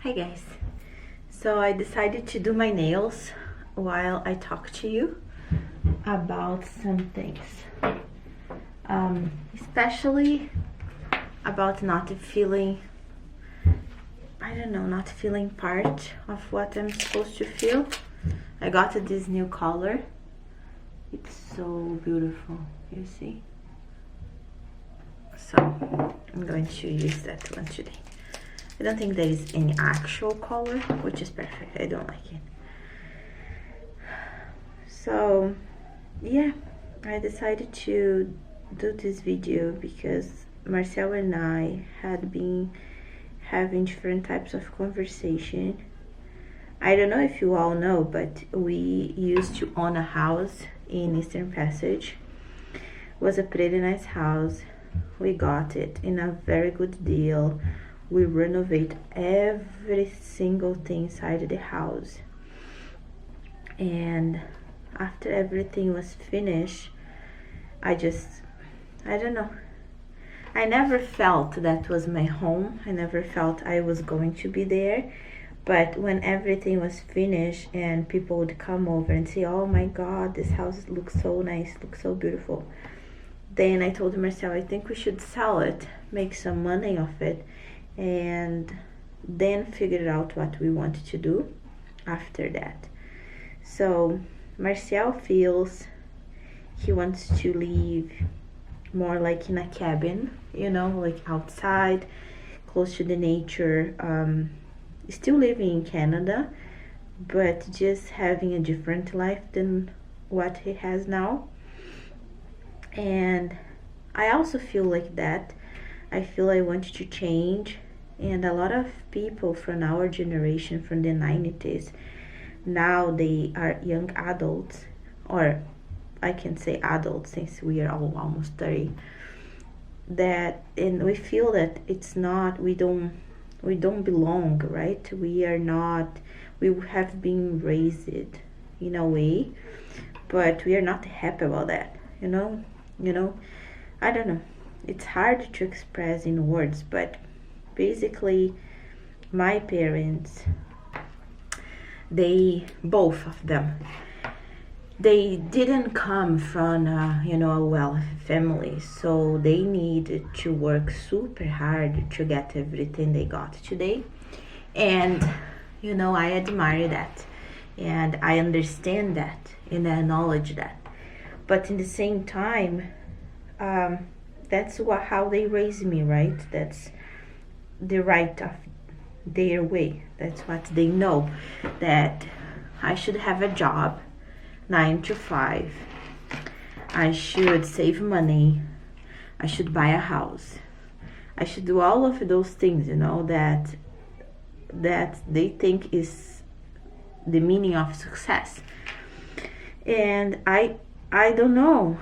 Hi guys, so I decided to do my nails while I talk to you about some things, especially about not feeling part of what I'm supposed to feel. I got this new color. It's so beautiful, you see? So I'm going to use that one today. I don't think there is any actual color, which is perfect. I don't like it. So yeah, I decided to do this video because Marcel and I had been having different types of conversation. I don't know if you all know, but we used to own a house in Eastern Passage. It was a pretty nice house. We got it in a very good deal. We renovate every single thing inside the house, and after everything was finished, I don't know, I never felt that was my home. I never felt I was going to be there. But when everything was finished and people would come over and say, oh my god, this house looks so nice, looks so beautiful, then I told Marcel, I think we should sell it, make some money off it, and then figure out what we want to do after that. So Marcel feels he wants to live more like in a cabin, you know, like outside, close to the nature, still living in Canada, but just having a different life than what he has now. And I also feel like that. I feel I want to change. And a lot of people from our generation, from the 90s, now they are young adults, or I can say adults since we are all almost 30, and we feel that it's not, we don't belong, right? We have been raised in a way, but we are not happy about that, you know, I don't know, it's hard to express in words, but basically my parents, both of them, they didn't come from a wealthy family, so they needed to work super hard to get everything they got today. And I admire that, and I understand that, and I acknowledge that. But in the same time, that's how they raised me, right? That's the right of their way. That's what they know, that I should have a job 9 to 5. I should save money. I should buy a house. I should do all of those things, that they think is the meaning of success. And I don't know.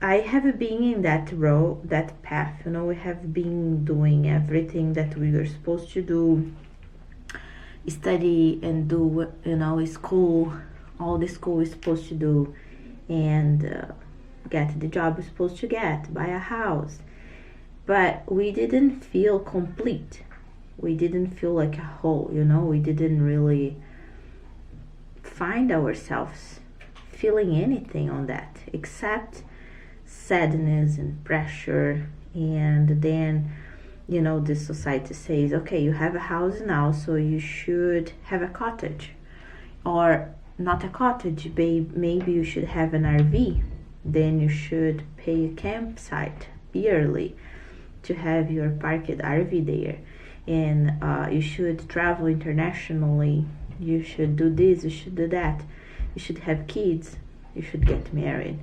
I have been in that road, that path, we have been doing everything that we were supposed to do, study and do, school, all the school is supposed to do, and get the job we're supposed to get, buy a house. But we didn't feel complete. We didn't feel like a whole, we didn't really find ourselves feeling anything on that, except sadness and pressure. And then the society says, okay, you have a house now, so you should have a cottage, or not a cottage, babe, maybe you should have an RV. Then you should pay a campsite yearly to have your parked RV there, and you should travel internationally, you should do this, you should do that, you should have kids, you should get married.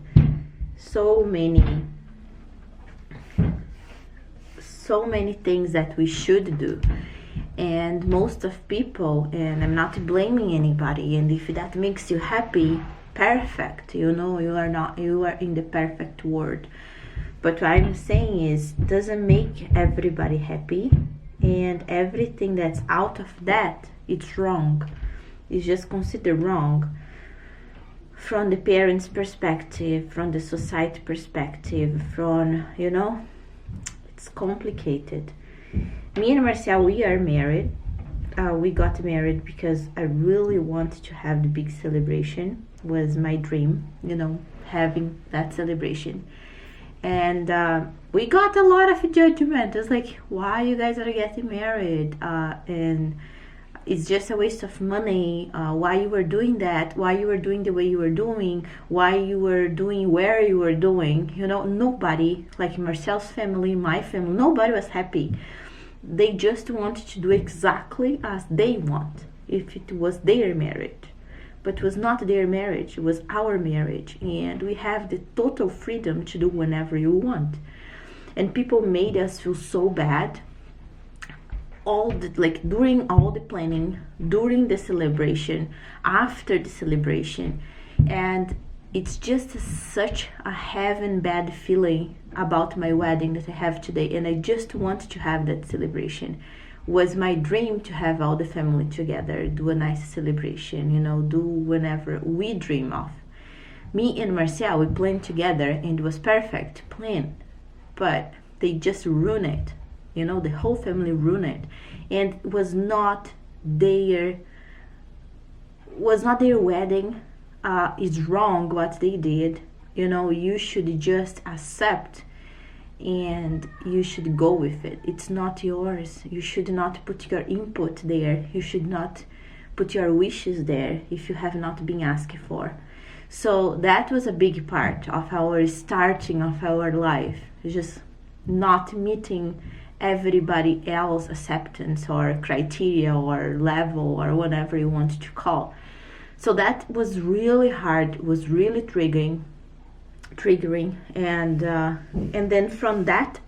So many things that we should do. And most of people, and I'm not blaming anybody, and if that makes you happy, perfect, you are in the perfect world. But what I'm saying is, doesn't make everybody happy, and everything that's out of that, it's wrong. It's just considered wrong from the parents' perspective, from the society perspective, from, it's complicated. Me and Marcel, we are married. we got married because I really wanted to have the big celebration. Was my dream, having that celebration. And we got a lot of judgment. It's like, why you guys are getting married? And it's just a waste of money. Why you were doing that? Why you were doing the way you were doing? Why you were doing where you were doing? Nobody, like Marcel's family, my family, nobody was happy. They just wanted to do exactly as they want, if it was their marriage. But it was not their marriage, it was our marriage. And we have the total freedom to do whenever you want. And people made us feel so bad. During all the planning, during the celebration, after the celebration. And it's just such a heaven bad feeling about my wedding that I have today. And I just wanted to have that celebration. Was my dream to have all the family together, do a nice celebration, do whenever we dream of. Me and Marcel, we planned together and it was perfect plan, but they just ruined it. The whole family ruined it. And it was not their wedding. It's wrong what they did. You should just accept and you should go with it. It's not yours. You should not put your input there. You should not put your wishes there if you have not been asked for. So that was a big part of our starting of our life. Just not meeting everybody else's acceptance or criteria or level or whatever you want to call. So that was really hard, was really triggering, and then from that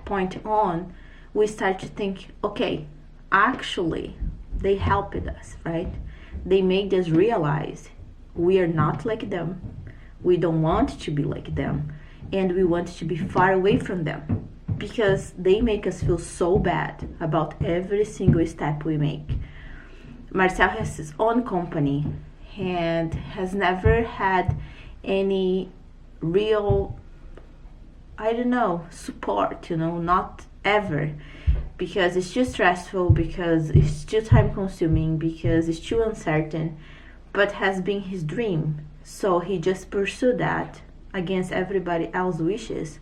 point on, we start to think, okay, actually they helped us, right? They made us realize we are not like them, we don't want to be like them, and we want to be far away from them, because they make us feel so bad about every single step we make. Marcel has his own company and has never had any real, support, not ever, because it's too stressful, because it's too time consuming, because it's too uncertain, but has been his dream. So he just pursued that against everybody else's wishes.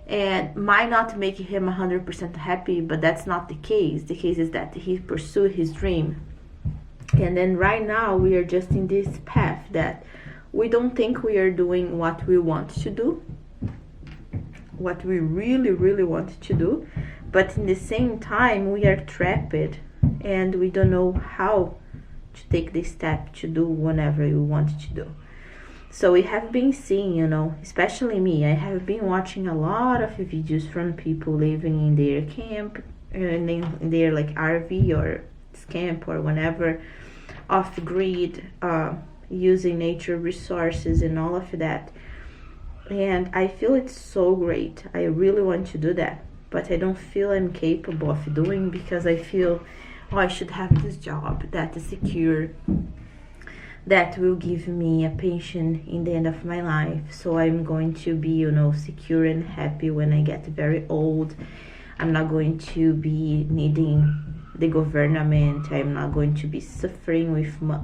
And might not make him 100% happy, but that's not the case. The case is that he pursued his dream. And then right now we are just in this path that we don't think we are doing what we want to do, what we really, really want to do, but in the same time we are trapped and we don't know how to take the step to do whatever we want to do. So we have been seeing, especially me, I have been watching a lot of videos from people living in their camp, in their RV or camp or whatever, off grid, using nature resources and all of that. And I feel it's so great. I really want to do that, but I don't feel I'm capable of doing, because I feel, I should have this job that is secure, that will give me a pension in the end of my life. So I'm going to be, secure and happy when I get very old. I'm not going to be needing the government. I'm not going to be suffering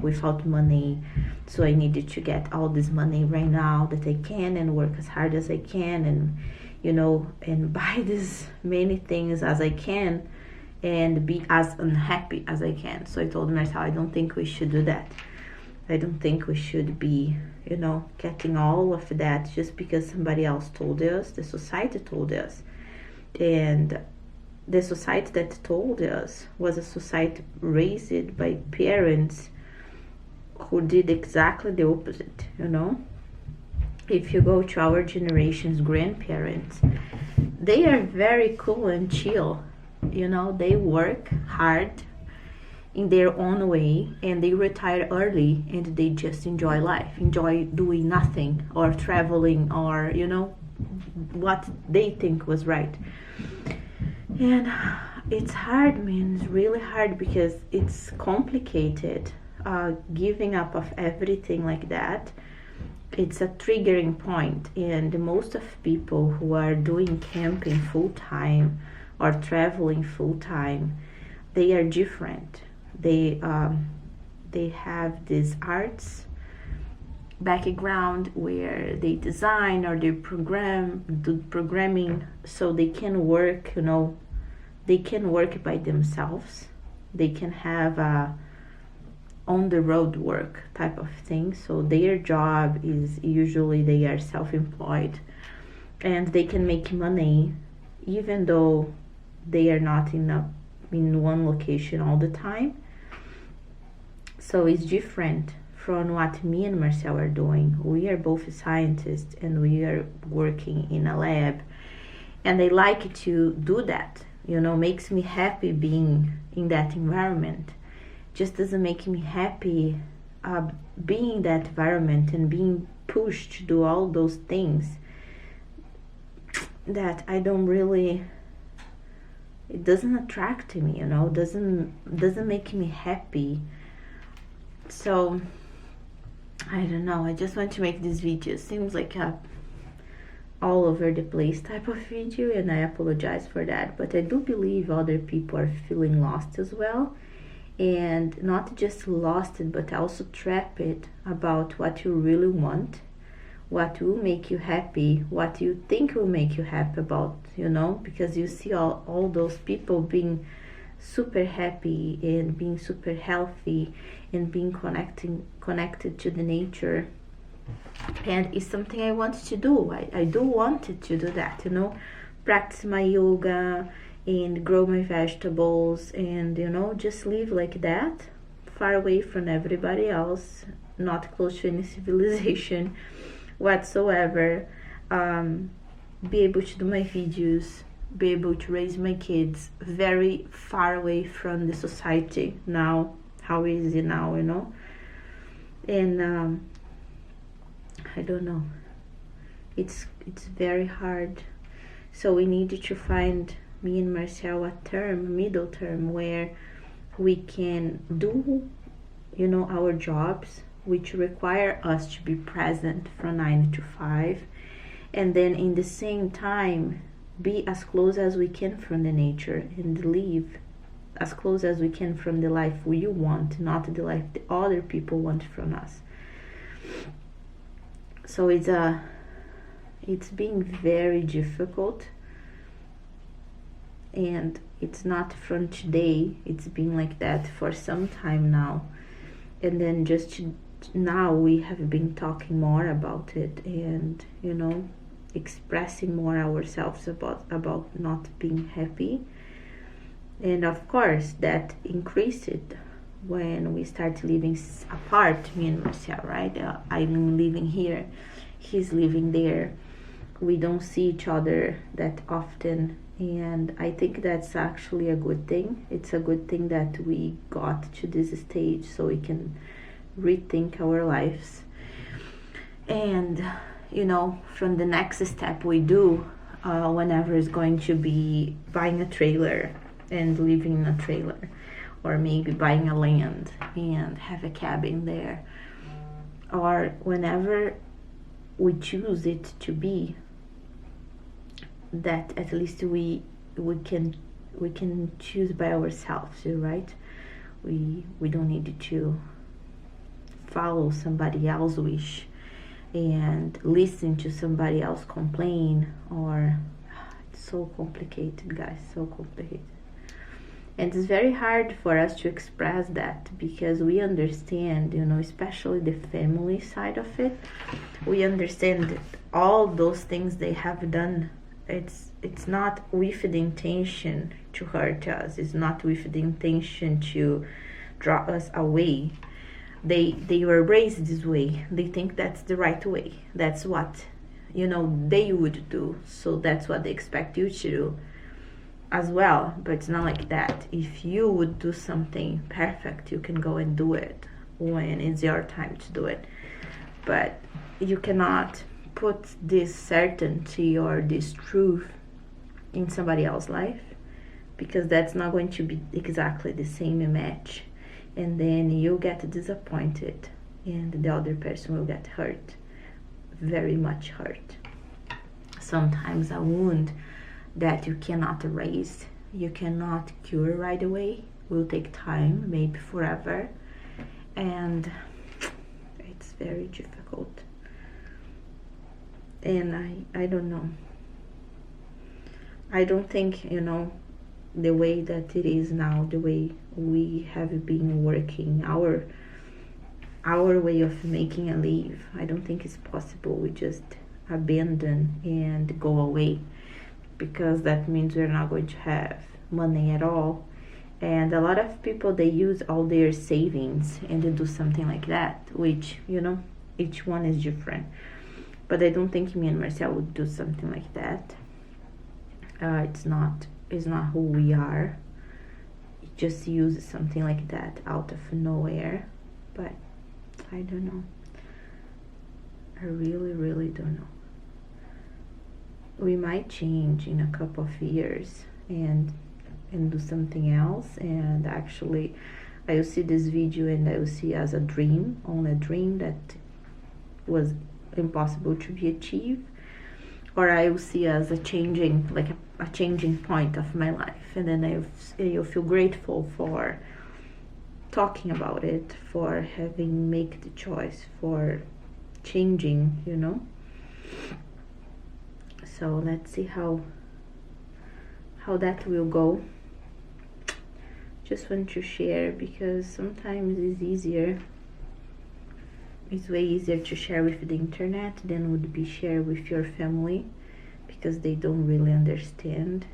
without money. So I needed to get all this money right now that I can and work as hard as I can, and and buy this many things as I can and be as unhappy as I can. So I told myself, I don't think we should do that. I don't think we should be, getting all of that just because somebody else told us, the society told us. And the society that told us was a society raised by parents who did exactly the opposite, If you go to our generation's grandparents, they are very cool and chill, they work hard in their own way, and they retire early, and they just enjoy life, enjoy doing nothing or traveling, or what they think was right. And it's hard, man. It's really hard, because it's complicated. Giving up of everything like that, it's a triggering point. And most of people who are doing camping full time or traveling full time, they are different. They have this arts background where they design or they do programming, so they can work, they can work by themselves. They can have on the road work type of thing. So their job is usually they are self-employed, and they can make money even though they are not in one location all the time. So it's different from what me and Marcel are doing. We are both scientists and we are working in a lab, and I like to do that. Makes me happy being in that environment. Just doesn't make me happy being in that environment and being pushed to do all those things that I don't really, it doesn't attract me, doesn't make me happy. So I don't know, I just want to make this video. Seems like a all over the place type of video, and I apologize for that, but I do believe other people are feeling lost as well, and not just lost but also trapped about what you really want, what will make you happy, what you think will make you happy about, because you see all those people being super happy and being super healthy and being connected to the nature. And it's something I want to do. I do want to do that, practice my yoga and grow my vegetables and, just live like that, far away from everybody else, not close to any civilization whatsoever, be able to do my videos, be able to raise my kids very far away from the society now, how is it now, and I don't know, it's very hard. So we need to find, me and Marcel, a middle term where we can do our jobs, which require us to be present from 9 to 5, and then in the same time be as close as we can from the nature and live as close as we can from the life we want, not the life the other people want from us. So it's been very difficult, and it's not from today, it's been like that for some time now. And then just now we have been talking more about it and expressing more ourselves about not being happy. And of course that increased when we start living apart, me and Marcel, right? I'm living here, he's living there. We don't see each other that often, and I think that's actually a good thing. It's a good thing that we got to this stage so we can rethink our lives. And from the next step we do, whenever is going to be buying a trailer and living in a trailer, or maybe buying a land and have a cabin there, or whenever we choose it to be, that at least we can choose by ourselves, right? We don't need to follow somebody else's wish and listen to somebody else complain, or it's so complicated, guys, so complicated. And it's very hard for us to express that, because we understand, especially the family side of it, we understand that all those things they have done, it's not with the intention to hurt us, it's not with the intention to draw us away. They were raised this way, they think that's the right way, that's what they would do, so that's what they expect you to do as well. But it's not like that. If you would do something perfect, you can go and do it when it's your time to do it, but you cannot put this certainty or this truth in somebody else's life, because that's not going to be exactly the same match, and then you get disappointed and the other person will get hurt, very much hurt. Sometimes a wound that you cannot erase, you cannot cure right away will take time, maybe forever, and it's very difficult. And I don't know. I don't think, you know, the way that it is now, the way we have been working, our way of making a live, I don't think it's possible. We just abandon and go away, because that means we're not going to have money at all. And a lot of people, they use all their savings and they do something like that, which, you know, each one is different. But I don't think me and Marcel would do something like that. It's not who we are. Just use something like that out of nowhere. But I don't know. I really don't know. We might change in a couple of years and do something else. And actually, I will see this video and I will see as a dream, on a dream that was impossible to be achieved, or I will see as a changing, like a changing point of my life, and then you'll feel grateful for talking about it, for having made the choice, for changing, you know. So let's see how that will go. Just want to share, because sometimes it's way easier to share with the internet than would be share with your family, because they don't really understand.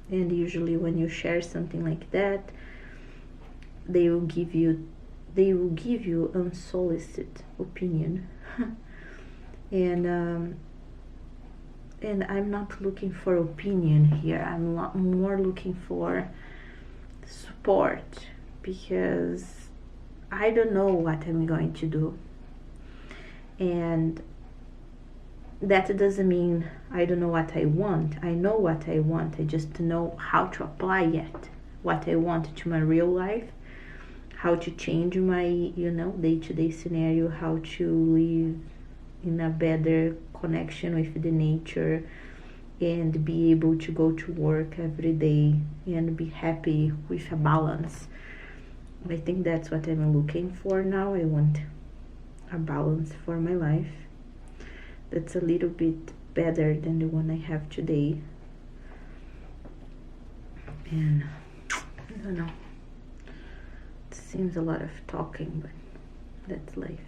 And usually when you share something like that, they will give you unsolicited opinion. And I'm not looking for opinion here. I'm more looking for support, because I don't know what I'm going to do. And that doesn't mean I don't know what I want. I know what I want. I just know how to apply it, what I want, to my real life, how to change my, you know, day-to-day scenario, how to live in a better connection with the nature, and be able to go to work every day and be happy with a balance. I think that's what I'm looking for now. I want a balance for my life that's a little bit better than the one I have today. And I don't know, it seems a lot of talking, but that's life.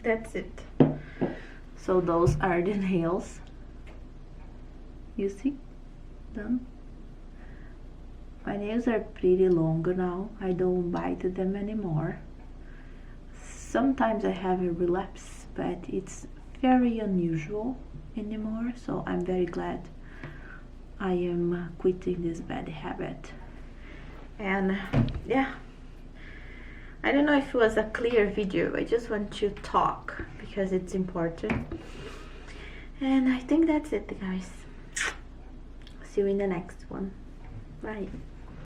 That's it. So those are the nails. You see? Done. My nails are pretty long now. I don't bite them anymore. Sometimes I have a relapse, but it's very unusual anymore. So I'm very glad I am quitting this bad habit. And yeah, I don't know if it was a clear video. I just want to talk because it's important. And I think that's it, guys. See you in the next one. Bye.